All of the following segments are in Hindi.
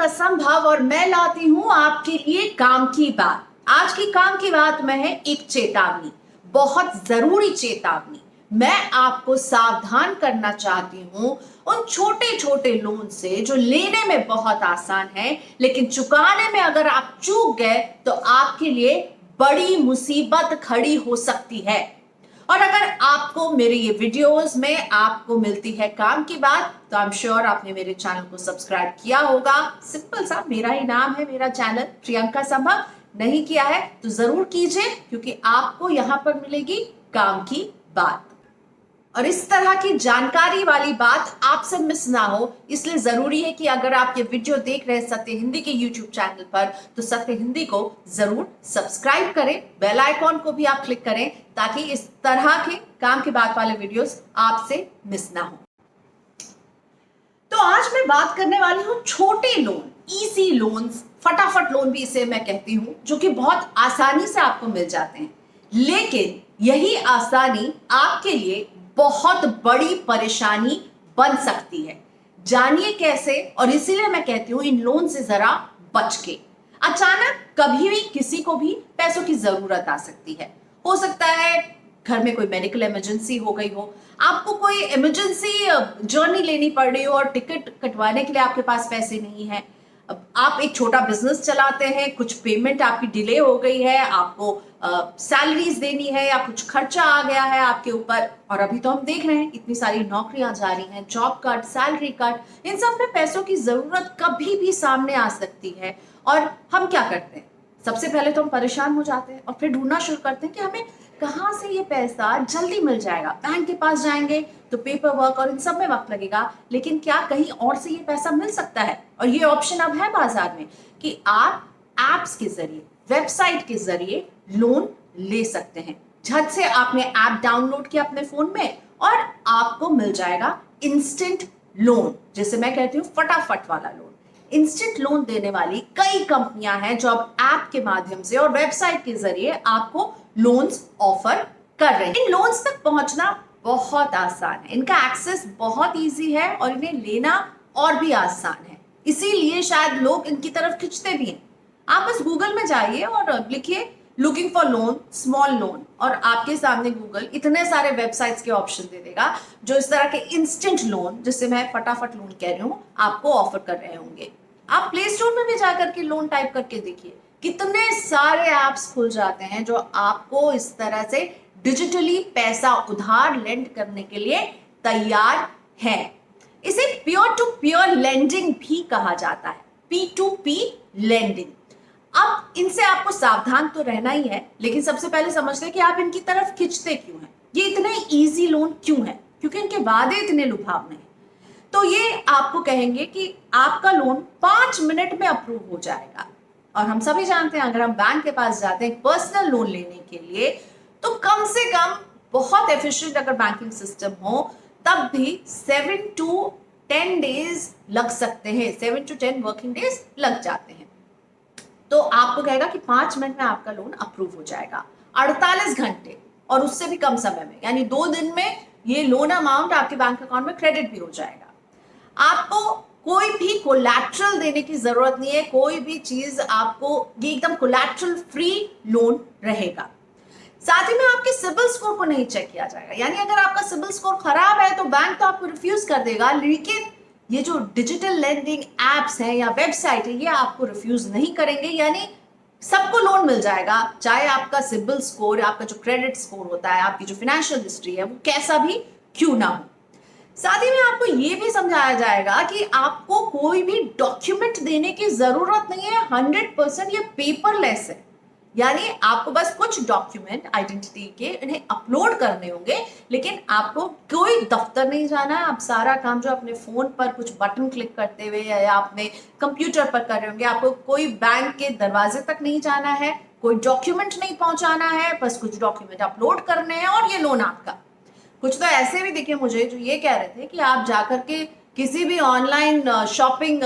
प्रियंका संभव और मैं लाती हूं आपके लिए काम की बात। आज की काम की बात में है एक चेतावनी, बहुत जरूरी चेतावनी। मैं आपको सावधान करना चाहती हूं उन छोटे छोटे लोन से जो लेने में बहुत आसान है, लेकिन चुकाने में अगर आप चूक गए तो आपके लिए बड़ी मुसीबत खड़ी हो सकती है। और अगर आपको मेरे ये वीडियोस में आपको मिलती है काम की बात, तो आई एम श्योर आपने मेरे चैनल को सब्सक्राइब किया होगा। सिंपल सा, मेरा ही नाम है, मेरा चैनल प्रियंका संभव। नहीं किया है तो जरूर कीजिए, क्योंकि आपको यहां पर मिलेगी काम की बात। और इस तरह की जानकारी वाली बात आपसे मिस ना हो, इसलिए जरूरी है कि अगर आप ये वीडियो देख रहे हैं सत्य हिंदी के यूट्यूब चैनल पर, तो सत्य हिंदी को जरूर सब्सक्राइब करें, बेल आइकॉन को भी आप क्लिक करें, ताकि इस तरह के काम की बात वाले वीडियोस आपसे मिस ना हो। तो आज मैं बात करने वाली हूं छोटे लोन, इजी लोन्स, फटाफट लोन भी इसे मैं कहती हूं, जो कि बहुत आसानी से आपको मिल जाते हैं। लेकिन यही आसानी आपके लिए बहुत बड़ी परेशानी बन सकती है। जानिए कैसे। और इसीलिए मैं कहती हूं इन लोन से जरा बच के। अचानक कभी भी किसी को भी पैसों की जरूरत आ सकती है। हो सकता है घर में कोई मेडिकल इमरजेंसी हो गई हो, आपको कोई इमरजेंसी जर्नी लेनी पड़ रही हो और टिकट कटवाने के लिए आपके पास पैसे नहीं है। अब आप एक छोटा बिजनेस चलाते हैं, कुछ पेमेंट आपकी डिले हो गई है, आपको सैलरीज देनी है या कुछ खर्चा आ गया है आपके ऊपर। और अभी तो हम देख रहे हैं इतनी सारी नौकरियां जा रही हैं, जॉब कट, सैलरी कट, इन सब में पैसों की जरूरत कभी भी सामने आ सकती है। और हम क्या करते हैं, सबसे पहले तो हम परेशान हो जाते हैं और फिर ढूंढना शुरू करते हैं कि हमें कहाँ से ये पैसा जल्दी मिल जाएगा। बैंक के पास जाएंगे तो पेपर वर्क और इन सब में वक्त लगेगा, लेकिन क्या कहीं और से ये पैसा मिल सकता है? और ये ऑप्शन अब है बाजार में कि आप एप्स के जरिए, वेबसाइट के जरिए लोन ले सकते हैं। झट से आपने ऐप डाउनलोड किया अपने फोन में और आपको मिल जाएगा इंस्टेंट लोन, जिसे मैं कहती हूँ फटाफट वाला लोन। इंस्टेंट लोन देने वाली कई कंपनियां हैं जो अब ऐप के माध्यम से और वेबसाइट के जरिए आपको लोन्स ऑफर कर रहे हैं। इन लोन्स तक पहुंचना बहुत आसान है, इनका एक्सेस बहुत इजी है और इन्हें लेना और भी आसान है। इसीलिए शायद लोग इनकी तरफ खिंचते भी हैं। आप बस गूगल में जाइए और लिखिए looking for loan, small loan, और आपके सामने गूगल इतने सारे वेबसाइट्स के ऑप्शन दे देगा जो इस तरह के इंस्टेंट लोन, जिससे मैं फटाफट लोन कह रही हूँ, आपको ऑफर कर रहे होंगे। आप प्ले स्टोर में भी जाकर के लोन टाइप करके देखिए, कितने सारे ऐप्स खुल जाते हैं जो आपको इस तरह से डिजिटली पैसा उधार लेंड करने के लिए तैयार है। इसे पीयर टू पीयर लेंडिंग भी कहा जाता है, P2P लेंडिंग। अब इनसे आपको सावधान तो रहना ही है, लेकिन सबसे पहले समझते हैं कि आप इनकी तरफ खिंचते क्यों हैं। ये इतने इजी लोन क्यों है? क्योंकि इनके वादे इतने लुभावने हैं। तो ये आपको कहेंगे कि आपका लोन 5 मिनट में अप्रूव हो जाएगा। और हम सभी जानते हैं, अगर हम बैंक के पास जाते हैं पर्सनल लोन लेने के लिए, तो कम से कम बहुत एफिशिएंट अगर बैंकिंग सिस्टम हो, तब भी 7 to 10 डेज लग सकते हैं, 7 to 10 वर्किंग डेज लग जाते हैं। तो आपको कहेगा कि 5 मिनट में आपका लोन अप्रूव हो जाएगा। 48 घंटे और उससे भी कम समय में, यानी 2 दिन में ये लोन अमाउंट आपके बैंक अकाउंट में क्रेडिट भी हो जाएगा। आपको कोई भी कोलैटरल देने की जरूरत नहीं है, कोई भी चीज आपको, ये एकदम कोलैटरल फ्री लोन रहेगा। साथ ही में आपके सिबिल स्कोर को नहीं चेक किया जाएगा, यानी अगर आपका सिबिल स्कोर खराब है तो बैंक तो आपको रिफ्यूज कर देगा, लेकिन ये जो डिजिटल लेंडिंग एप्स हैं या वेबसाइट है, ये आपको रिफ्यूज नहीं करेंगे। यानी सबको लोन मिल जाएगा, चाहे आपका सिबिल स्कोर, आपका जो क्रेडिट स्कोर होता है, आपकी जो फाइनेंशियल हिस्ट्री है, वो कैसा भी क्यों ना हो। साथ ही में आपको ये भी समझाया जाएगा कि आपको कोई भी डॉक्यूमेंट देने की जरूरत नहीं है, 100% ये पेपरलेस है। यानी आपको बस कुछ डॉक्यूमेंट आइडेंटिटी के इन्हें अपलोड करने होंगे, लेकिन आपको कोई दफ्तर नहीं जाना है। आप सारा काम जो अपने फोन पर कुछ बटन क्लिक करते हुए या अपने कंप्यूटर पर कर रहे होंगे, आपको कोई बैंक के दरवाजे तक नहीं जाना है, कोई डॉक्यूमेंट नहीं पहुंचाना है, बस कुछ डॉक्यूमेंट अपलोड करने हैं और ये लोन आपका। कुछ तो ऐसे भी दिखे मुझे जो ये कह रहे थे कि आप जाकर के किसी भी ऑनलाइन शॉपिंग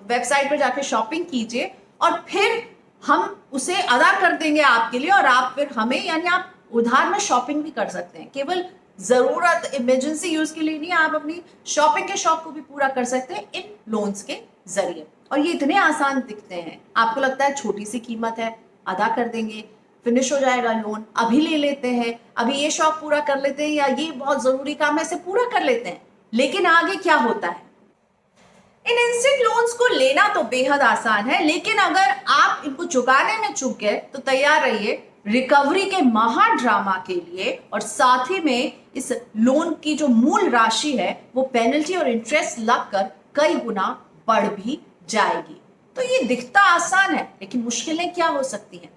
वेबसाइट पर जाकर शॉपिंग कीजिए और फिर हम उसे अदा कर देंगे आपके लिए, और आप फिर हमें, यानी आप उधार में शॉपिंग भी कर सकते हैं। केवल जरूरत इमरजेंसी यूज के लिए नहीं, आप अपनी शॉपिंग के शौक को भी पूरा कर सकते हैं इन लोन्स के जरिए। और ये इतने आसान दिखते हैं, आपको लगता है छोटी सी कीमत है, अदा कर देंगे, फिनिश हो जाएगा लोन, अभी ले लेते हैं, अभी ये शौक पूरा कर लेते हैं या ये बहुत जरूरी काम है इसे पूरा कर लेते हैं। लेकिन आगे क्या होता है? इन इंस्टेंट लोन्स को लेना तो बेहद आसान है, लेकिन अगर आप इनको चुकाने में चूक गए तो तैयार रहिए रिकवरी के महा ड्रामा के लिए। और साथ ही में इस लोन की जो मूल राशि है वो पेनल्टी और इंटरेस्ट लगकर कई गुना बढ़ भी जाएगी। तो ये दिखता आसान है, लेकिन मुश्किलें क्या हो सकती हैं?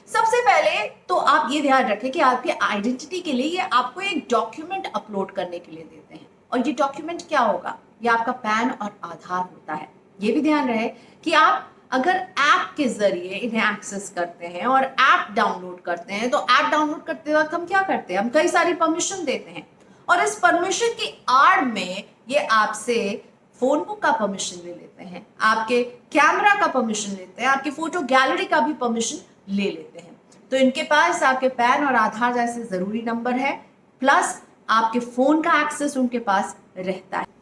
सबसे पहले तो आप ये ध्यान रखें कि आपकी आइडेंटिटी के लिए ये आपको एक डॉक्यूमेंट अपलोड करने के लिए देते हैं। और ये डॉक्यूमेंट क्या होगा? ये आपका पैन और आधार होता है। ये भी ध्यान रहे कि आप अगर ऐप के जरिए इन्हें एक्सेस करते हैं और ऐप डाउनलोड करते हैं, तो ऐप डाउनलोड करते वक्त हम क्या करते हैं? हम कई सारी परमिशन देते हैं और इस परमिशन की आड़ में ये आपसे फोन बुक का परमिशन ले लेते हैं, आपके कैमरा का परमिशन लेते हैं, आपकी फोटो गैलरी का भी परमिशन ले लेते हैं। तो इनके पास आपके पैन और आधार जैसे जरूरी नंबर है, प्लस आपके फोन का एक्सेस उनके पास रहता है।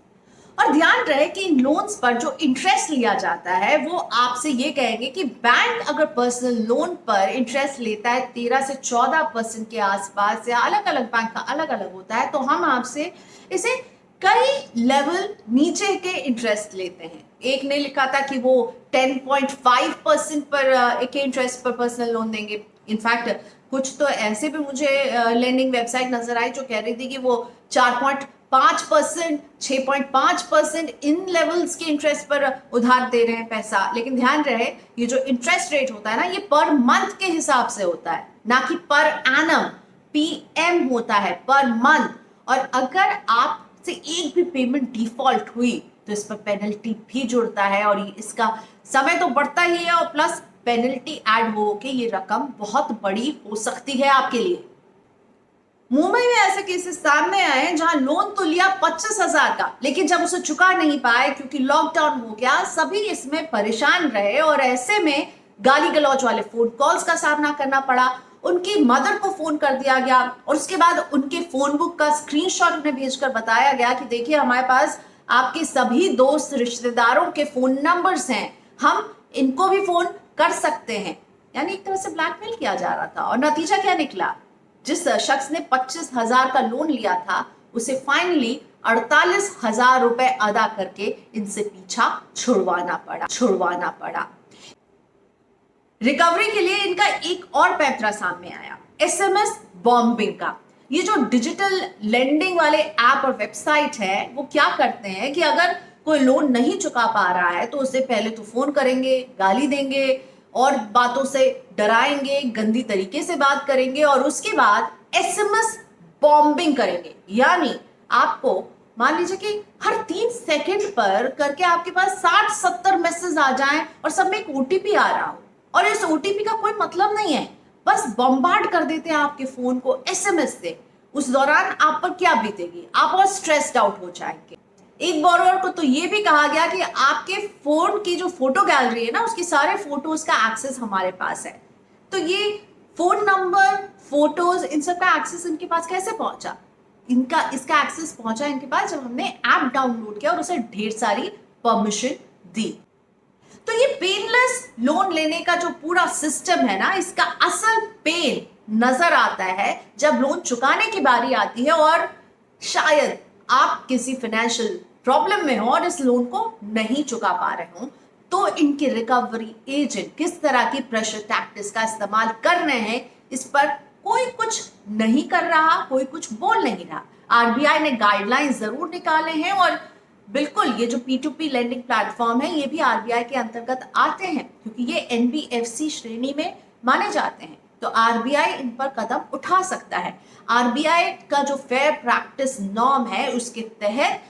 और ध्यान रहे कि इन लोन्स पर जो इंटरेस्ट लिया जाता है वो आपसे ये कहेंगे कि बैंक अगर पर्सनल लोन पर इंटरेस्ट लेता है 13 से 14% के आसपास, या अलग अलग बैंक का अलग अलग होता है, तो हम आपसे इसे कई लेवल नीचे के इंटरेस्ट लेते हैं। एक ने लिखा था कि वो 10.5% पर एक इंटरेस्ट पर पर्सनल लोन देंगे। इनफैक्ट कुछ तो ऐसे भी मुझे लेंडिंग वेबसाइट नजर आई जो कह रही थी कि वो 4.5%, 6.5% इन लेवल्स के इंटरेस्ट पर उधार दे रहे हैं पैसा। लेकिन ध्यान रहे ये जो इंटरेस्ट रेट होता है ना, ये पर मंथ के हिसाब से होता है, ना कि पर एनम, PM होता है, पर मंथ। और अगर आपसे एक भी पेमेंट डिफॉल्ट हुई तो इस पर पेनल्टी भी जुड़ता है और इसका समय तो बढ़ता ही है, और प्लस पेनल्टी ऐड हो के ये रकम बहुत बड़ी हो सकती है आपके लिए। मुंबई में ऐसे केसेस सामने आए हैं जहां लोन तो लिया 25,000 का, लेकिन जब उसे चुका नहीं पाए क्योंकि लॉकडाउन हो गया, सभी इसमें परेशान रहे और ऐसे में गाली गलौज वाले फोन कॉल्स का सामना करना पड़ा। उनकी मदर को फोन कर दिया गया और उसके बाद उनके फोन बुक का स्क्रीनशॉट उन्हें भेजकर बताया गया कि देखिए हमारे पास आपके सभी दोस्त रिश्तेदारों के फोन नंबर्स हैं, हम इनको भी फोन कर सकते हैं। यानी एक तरह से ब्लैकमेल किया जा रहा था। और नतीजा क्या निकला? जिस शख्स ने 25,000 का लोन लिया था उसे फाइनली 48,000 रुपए अदा करके इनसे पीछा छुड़वाना पड़ा। रिकवरी के लिए इनका एक और पैंतरा सामने आया, SMS बॉम्बिंग का। ये जो डिजिटल लेंडिंग वाले ऐप और वेबसाइट है वो क्या करते हैं कि अगर कोई लोन नहीं चुका पा रहा है तो उसे पहले तो फोन करेंगे, गाली देंगे और बातों से डराएंगे, गंदी तरीके से बात करेंगे और उसके बाद SMS बॉम्बिंग करेंगे। यानी आपको मान लीजिए कि हर 3 सेकंड पर करके आपके पास 60-70 मैसेज आ जाएं और सब में एक OTP आ रहा हो, और इस OTP का कोई मतलब नहीं है, बस बम्बार्ड कर देते हैं आपके फोन को SMS से। उस दौरान आप पर क्या बीतेगी? आप और स्ट्रेस्ड आउट हो जाएंगे। एक बोरोवर को तो ये भी कहा गया कि आपके फोन की जो फोटो गैलरी है ना, उसकी सारे फोटोज का एक्सेस हमारे पास है। तो ये फोन नंबर, फोटोज, इन सब का एक्सेस इनके पास कैसे पहुंचा? इसका एक्सेस पहुंचा इनके पास जब हमने ऐप डाउनलोड किया और उसे ढेर सारी परमिशन दी। तो ये पेनलेस लोन लेने का जो पूरा सिस्टम है ना, इसका असल पेन नजर आता है जब लोन चुकाने की बारी आती है और शायद आप किसी फाइनेंशियल प्रॉब्लम में हो और इस लोन को नहीं चुका पा रहे हो, तो इनके रिकवरी एजेंट किस तरह की प्रेशर टैक्टिक्स का इस्तेमाल कर रहे हैं, इस पर कोई कुछ नहीं कर रहा, कोई कुछ बोल नहीं रहा। RBI ने गाइडलाइंस जरूर निकाले हैं और बिल्कुल ये जो P2P लेंडिंग प्लेटफॉर्म है ये भी RBI के अंतर्गत आते हैं क्योंकि ये NBFC श्रेणी में माने जाते हैं। तो RBI इन पर कदम उठा सकता है। RBI का जो फेयर प्रैक्टिस नॉर्म है उसके तहत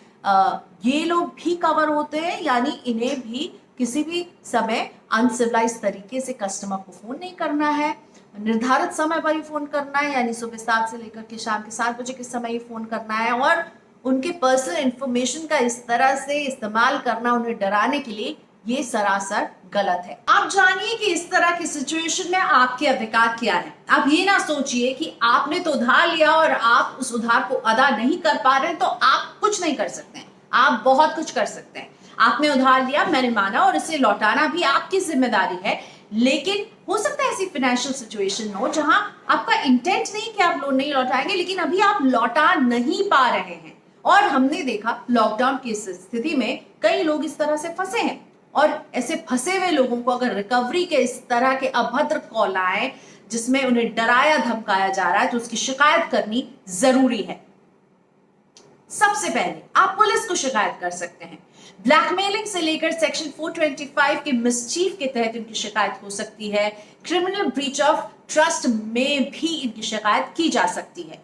ये लोग भी कवर होते हैं, यानी इन्हें भी किसी भी समय अनसिविलाइज तरीके से कस्टमर को फोन नहीं करना है, निर्धारित समय पर ही फोन करना है, यानी सुबह 7 से लेकर के शाम के 7 बजे के समय ही फोन करना है, और उनके पर्सनल इंफॉर्मेशन का इस तरह से इस्तेमाल करना उन्हें डराने के लिए ये सरासर गलत है। आप जानिए कि इस तरह की सिचुएशन में आपके अधिकार क्या है। आप ये ना सोचिए कि आपने तो उधार लिया और आप उस उधार को अदा नहीं कर पा रहे तो आप कुछ नहीं कर सकते हैं। आप बहुत कुछ कर सकते हैं। आपने उधार लिया, मैंने माना, और इसे लौटाना भी आपकी जिम्मेदारी है। लेकिन हो सकता है ऐसी फाइनेंशियल सिचुएशन हो जहां आपका इंटेंट नहीं कि आप लोन नहीं लौटाएंगे, लेकिन अभी आप लौटा नहीं पा रहे हैं। और हमने देखा लॉकडाउन की इस स्थिति में कई लोग इस तरह से फंसे हैं, और ऐसे फंसे हुए लोगों को अगर रिकवरी के इस तरह के अभद्र कॉल आए जिसमें उन्हें डराया धमकाया जा रहा है, तो उसकी शिकायत करनी जरूरी है। सबसे पहले आप पुलिस को शिकायत कर सकते हैं। ब्लैकमेलिंग से लेकर सेक्शन 425 के मिसचीफ के तहत इनकी शिकायत हो सकती है। क्रिमिनल ब्रीच ऑफ ट्रस्ट में भी इनकी शिकायत की जा सकती है।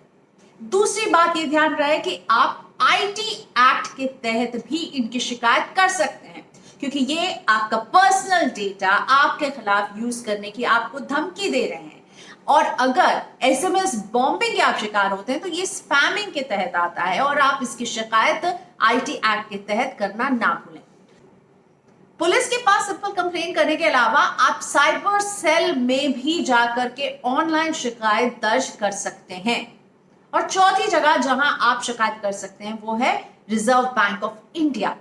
दूसरी बात ये ध्यान रहे कि आप आईटी एक्ट के तहत भी इनकी शिकायत कर सकते हैं, क्योंकि ये आपका पर्सनल डेटा आपके खिलाफ यूज करने की आपको धमकी दे रहे हैं। और अगर एसएमएस बॉम्बिंग के आप शिकार होते हैं तो ये स्पैमिंग के तहत आता है, और आप इसकी शिकायत आईटी एक्ट के तहत करना ना भूलें। पुलिस के पास सिंपल कंप्लेन करने के अलावा आप साइबर सेल में भी जाकर के ऑनलाइन शिकायत दर्ज कर सकते हैं। और चौथी जगह जहां आप शिकायत कर सकते हैं वो है रिजर्व बैंक ऑफ इंडिया,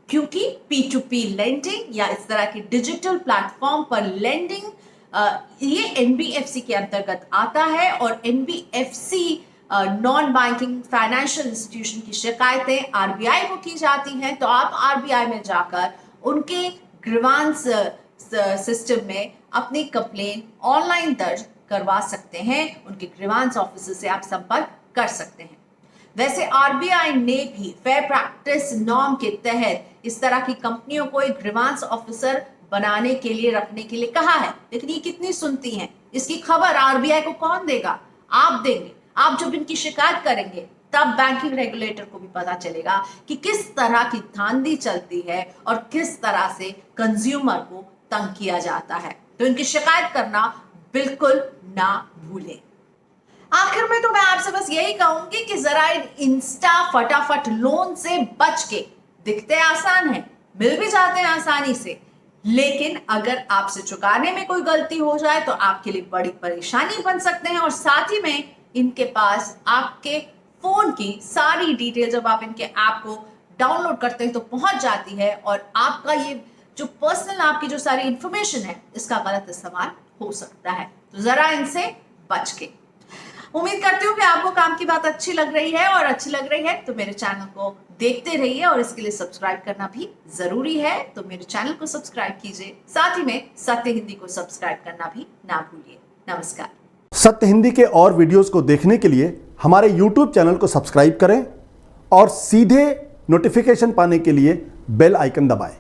क्योंकि P2P लेंडिंग या इस तरह की डिजिटल प्लेटफॉर्म पर लेंडिंग ये एनबीएफसी के अंतर्गत आता है, और NBFC non banking financial institution की शिकायतें आरबीआई को की जाती हैं। तो आप आरबीआई में जाकर उनके ग्रीवांस सिस्टम में अपनी कंप्लेन ऑनलाइन दर्ज करवा सकते हैं। उनके ग्रीवांस ऑफिसर से आप संपर्क कर सकते हैं। वैसे आरबीआई ने भी फेयर प्रैक्टिस नॉर्म के तहत इस तरह की कंपनियों को एक ग्रीवांस ऑफिसर बनाने के लिए रखने के लिए कहा है, लेकिन ये कितनी सुनती हैं? इसकी खबर आरबीआई को कौन देगा? आप देंगे। आप जब इनकी शिकायत करेंगे तब बैंकिंग रेगुलेटर को भी पता चलेगा कि किस तरह की धांधली चलती है और किस तरह से कंज्यूमर को तंग किया जाता है। तो इनकी शिकायत करना बिल्कुल ना भूलें। आखिर में तो मैं आपसे बस यही कहूंगी कि जरा इन इंस्टा फटाफट लोन से बच के, दिखते आसान है, मिल भी जाते हैं आसानी से, लेकिन अगर आपसे चुकाने में कोई गलती हो जाए तो आपके लिए बड़ी परेशानी बन सकते हैं। और साथ ही में इनके पास आपके फोन की सारी डिटेल जब आप इनके ऐप को डाउनलोड करते हैं तो पहुंच जाती है, और आपका ये जो पर्सनल आपकी जो सारी इंफॉर्मेशन है इसका गलत इस्तेमाल हो सकता है। तो जरा इनसे बच के। उम्मीद करती हूँ कि आपको काम की बात अच्छी लग रही है, और अच्छी लग रही है तो मेरे चैनल को देखते रहिए, और इसके लिए सब्सक्राइब करना भी जरूरी है। तो मेरे चैनल को सब्सक्राइब कीजिए, साथ ही में सत्य हिंदी को सब्सक्राइब करना भी ना भूलिए। नमस्कार। सत्य हिंदी के और वीडियोस को देखने के लिए हमारे YouTube चैनल को सब्सक्राइब करें और सीधे नोटिफिकेशन पाने के लिए बेल आइकन दबाएं।